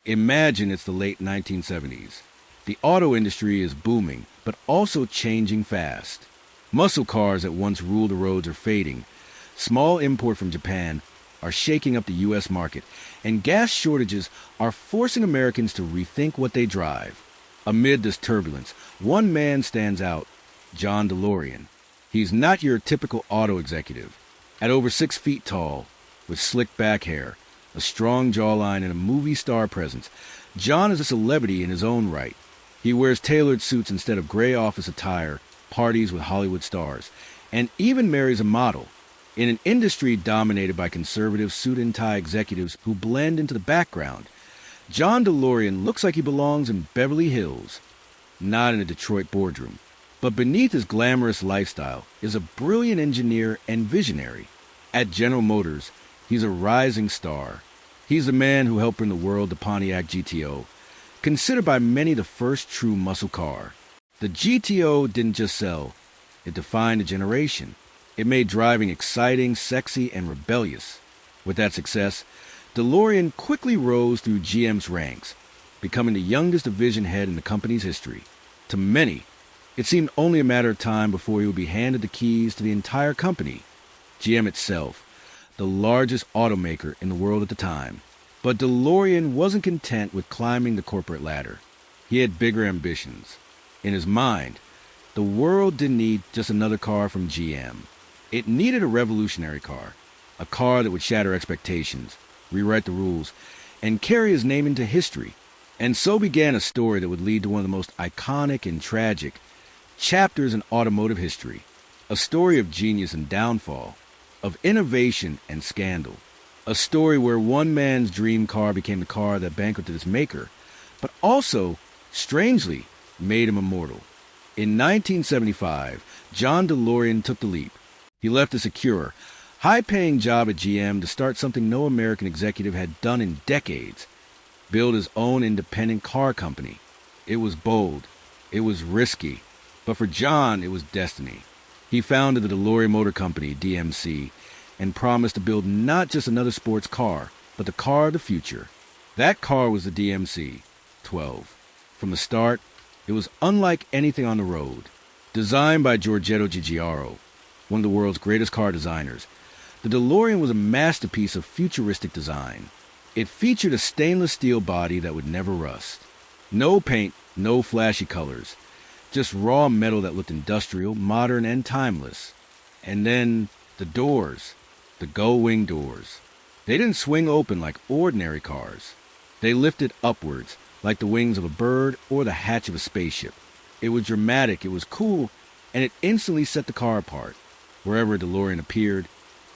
Imagine it's the late 1970s. The auto industry is booming, but also changing fast. Muscle cars that once ruled the roads are fading. Small import from Japan are shaking up the U.S. market, and gas shortages are forcing Americans to rethink what they drive. Amid this turbulence, one man stands out, John DeLorean. He's not your typical auto executive. At over 6 feet tall, with slick back hair, a strong jawline, and a movie star presence, John is a celebrity in his own right. He wears tailored suits instead of gray office attire, parties with Hollywood stars, and even marries a model. In an industry dominated by conservative suit-and-tie executives who blend into the background, John DeLorean looks like he belongs in Beverly Hills, not in a Detroit boardroom. But beneath his glamorous lifestyle is a brilliant engineer and visionary. At General Motors, he's a rising star. He's the man who helped bring the world the Pontiac GTO, considered by many the first true muscle car. The GTO didn't just sell, it defined a generation. It made driving exciting, sexy, and rebellious. With that success, DeLorean quickly rose through GM's ranks, becoming the youngest division head in the company's history. To many, it seemed only a matter of time before he would be handed the keys to the entire company. GM itself, the largest automaker in the world at the time. But DeLorean wasn't content with climbing the corporate ladder. He had bigger ambitions. In his mind, the world didn't need just another car from GM. It needed a revolutionary car, a car that would shatter expectations, rewrite the rules, and carry his name into history. And so began a story that would lead to one of the most iconic and tragic chapters in automotive history. A story of genius and downfall, of innovation and scandal. A story where one man's dream car became the car that bankrupted its maker, but also, strangely, made him immortal. In 1975, John DeLorean took the leap. He left a secure, high-paying job at GM to start something no American executive had done in decades: build his own independent car company. It was bold. It was risky. But for John, it was destiny. He founded the DeLorean Motor Company, DMC, and promised to build not just another sports car, but the car of the future. That car was the DMC-12. From the start, it was unlike anything on the road. Designed by Giorgetto Giugiaro, one of the world's greatest car designers, the DeLorean was a masterpiece of futuristic design. It featured a stainless steel body that would never rust. No paint, no flashy colors. Just raw metal that looked industrial, modern, and timeless. And then the doors, the gullwing doors. They didn't swing open like ordinary cars. They lifted upwards, like the wings of a bird or the hatch of a spaceship. It was dramatic, it was cool, and it instantly set the car apart. Wherever DeLorean appeared,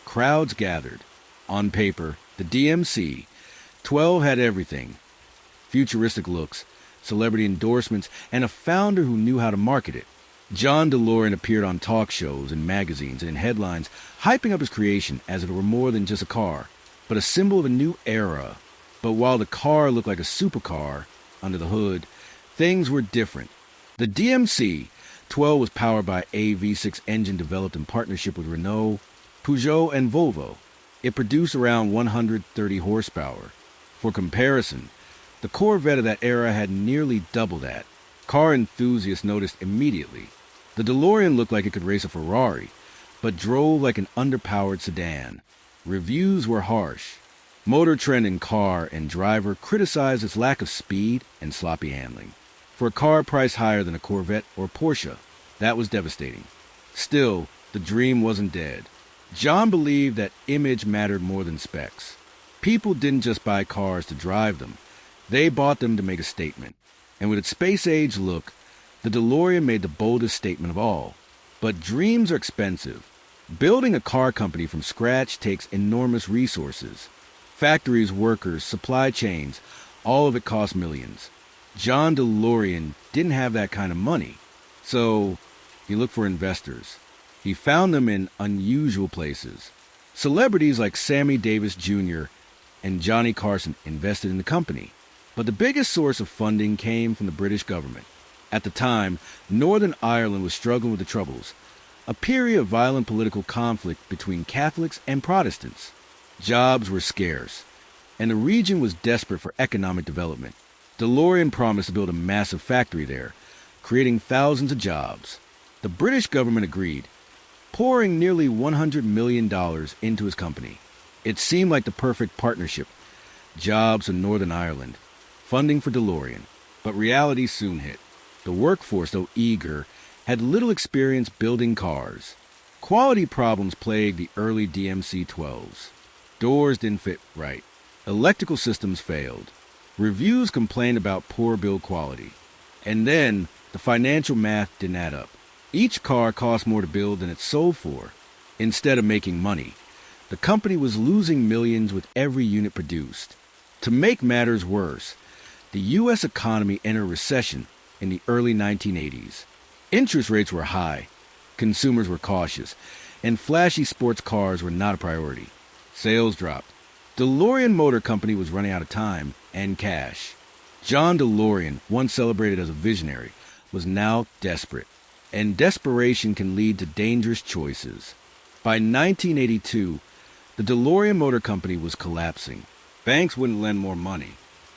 crowds gathered. On paper, the DMC-12 had everything: futuristic looks, celebrity endorsements, and a founder who knew how to market it. John DeLorean appeared on talk shows and magazines and in headlines, hyping up his creation as if it were more than just a car, but a symbol of a new era. But while the car looked like a supercar, under the hood, things were different. The DMC-12 was powered by a V6 engine developed in partnership with Renault, Peugeot, and Volvo. It produced around 130 horsepower. For comparison, the Corvette of that era had nearly double that. Car enthusiasts noticed immediately. The DeLorean looked like it could race a Ferrari, but drove like an underpowered sedan. Reviews were harsh. Motor Trend and Car and Driver criticized its lack of speed and sloppy handling. For a car priced higher than a Corvette or Porsche, that was devastating. Still, the dream wasn't dead. John believed that image mattered more than specs. People didn't just buy cars to drive them. They bought them to make a statement. And with its space-age look, the DeLorean made the boldest statement of all. But dreams are expensive. Building a car company from scratch takes enormous resources. Factories, workers, supply chains, all of it costs millions. John DeLorean didn't have that kind of money. So he looked for investors. He found them in unusual places. Celebrities like Sammy Davis Jr. and Johnny Carson invested in the company. But the biggest source of funding came from the British government. At the time, Northern Ireland was struggling with the Troubles, a period of violent political conflict between Catholics and Protestants. Jobs were scarce. and the region was desperate for economic development. DeLorean promised to build a massive factory there, creating thousands of jobs. The British government agreed, pouring nearly $100 million into his company. It seemed like the perfect partnership. Jobs in Northern Ireland, funding for DeLorean. But reality soon hit. The workforce, though eager, had little experience building cars. Quality problems plagued the early DMC-12s. Doors didn't fit right. Electrical systems failed. Reviews complained about poor build quality. And then, the financial math didn't add up. Each car cost more to build than it sold for. Instead of making money, the company was losing millions with every unit produced. To make matters worse, the U.S. economy entered a recession in the early 1980s. Interest rates were high, consumers were cautious, and flashy sports cars were not a priority. Sales dropped. DeLorean Motor Company was running out of time and cash. John DeLorean, once celebrated as a visionary, was now desperate. And desperation can lead to dangerous choices. By 1982, the DeLorean Motor Company was collapsing. Banks wouldn't lend more money.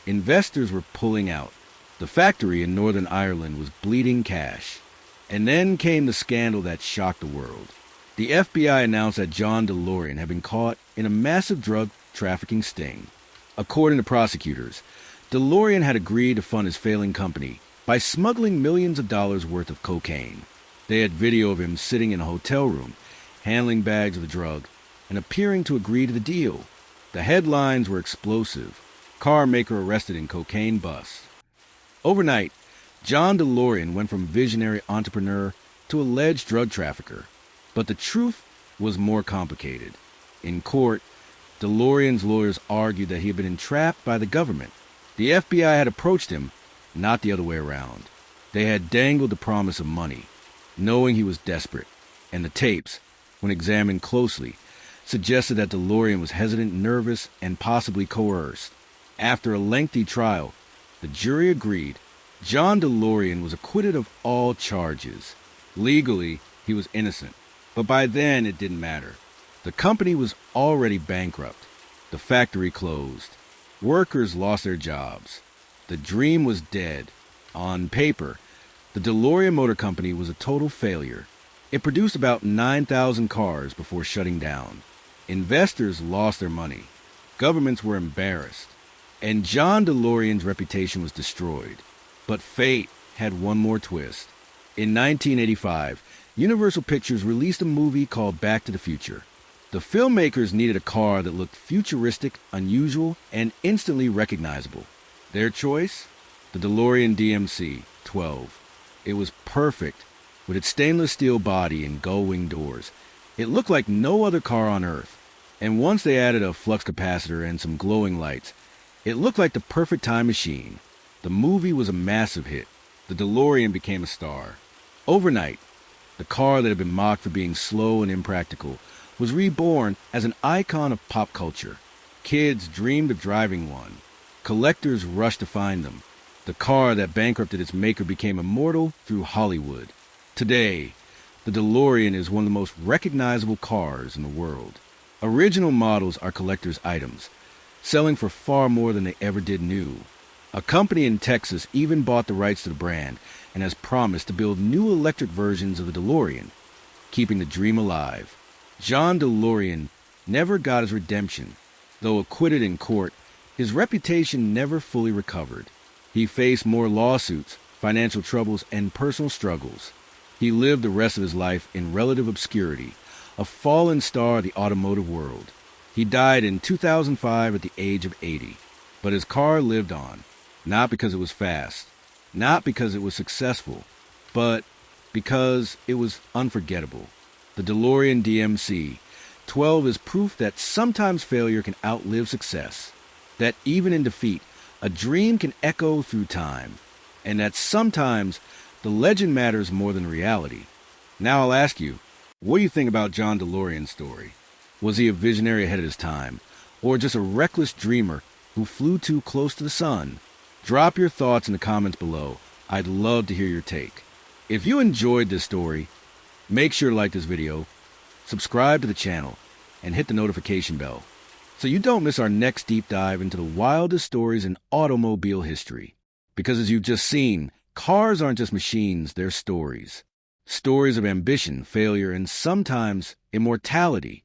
Investors were pulling out. The factory in Northern Ireland was bleeding cash. And then came the scandal that shocked the world. The FBI announced that John DeLorean had been caught in a massive drug trafficking sting. According to prosecutors, DeLorean had agreed to fund his failing company by smuggling millions of dollars worth of cocaine. They had video of him sitting in a hotel room, handling bags of the drug, and appearing to agree to the deal. The headlines were explosive. Car maker arrested in cocaine bust. Overnight, John DeLorean went from visionary entrepreneur to alleged drug trafficker. But the truth was more complicated. In court, DeLorean's lawyers argued that he had been entrapped by the government. The FBI had approached him, not the other way around. They had dangled the promise of money, knowing he was desperate. And the tapes, when examined closely, suggested that DeLorean was hesitant, nervous, and possibly coerced. After a lengthy trial, the jury agreed. John DeLorean was acquitted of all charges. Legally, he was innocent, but by then it didn't matter. The company was already bankrupt. The factory closed. Workers lost their jobs. The dream was dead. On paper, the DeLorean Motor Company was a total failure. It produced about 9,000 cars before shutting down. Investors lost their money. Governments were embarrassed. And John DeLorean's reputation was destroyed. But fate had one more twist. In 1985, Universal Pictures released a movie called Back to the Future. The filmmakers needed a car that looked futuristic, unusual, and instantly recognizable. Their choice? The DeLorean DMC-12. It was perfect, with its stainless steel body and gullwing doors. It looked like no other car on Earth. And once they added a flux capacitor and some glowing lights, it looked like the perfect time machine. The movie was a massive hit. The DeLorean became a star. Overnight, the car that had been mocked for being slow and impractical was reborn as an icon of pop culture. Kids dreamed of driving one. Collectors rushed to find them. The car that bankrupted its maker became immortal through Hollywood. Today, the DeLorean is one of the most recognizable cars in the world. Original models are collector's items, selling for far more than they ever did new. A company in Texas even bought the rights to the brand and has promised to build new electric versions of the DeLorean, keeping the dream alive. John DeLorean never got his redemption. Though acquitted in court, his reputation never fully recovered. He faced more lawsuits, financial troubles, and personal struggles. He lived the rest of his life in relative obscurity, a fallen star of the automotive world. He died in 2005 at the age of 80. But his car lived on, not because it was fast, not because it was successful, but because it was unforgettable. The DeLorean DMC-12 is proof that sometimes failure can outlive success, that even in defeat, a dream can echo through time, and that sometimes the legend matters more than reality. Now I'll ask you, what do you think about John DeLorean's story? Was he a visionary ahead of his time, or just a reckless dreamer who flew too close to the sun? Drop your thoughts in the comments below. I'd love to hear your take. If you enjoyed this story, make sure to like this video, subscribe to the channel, and hit the notification bell. So you don't miss our next deep dive into the wildest stories in automobile history. Because as you've just seen, cars aren't just machines, they're stories. Stories of ambition, failure, and sometimes immortality.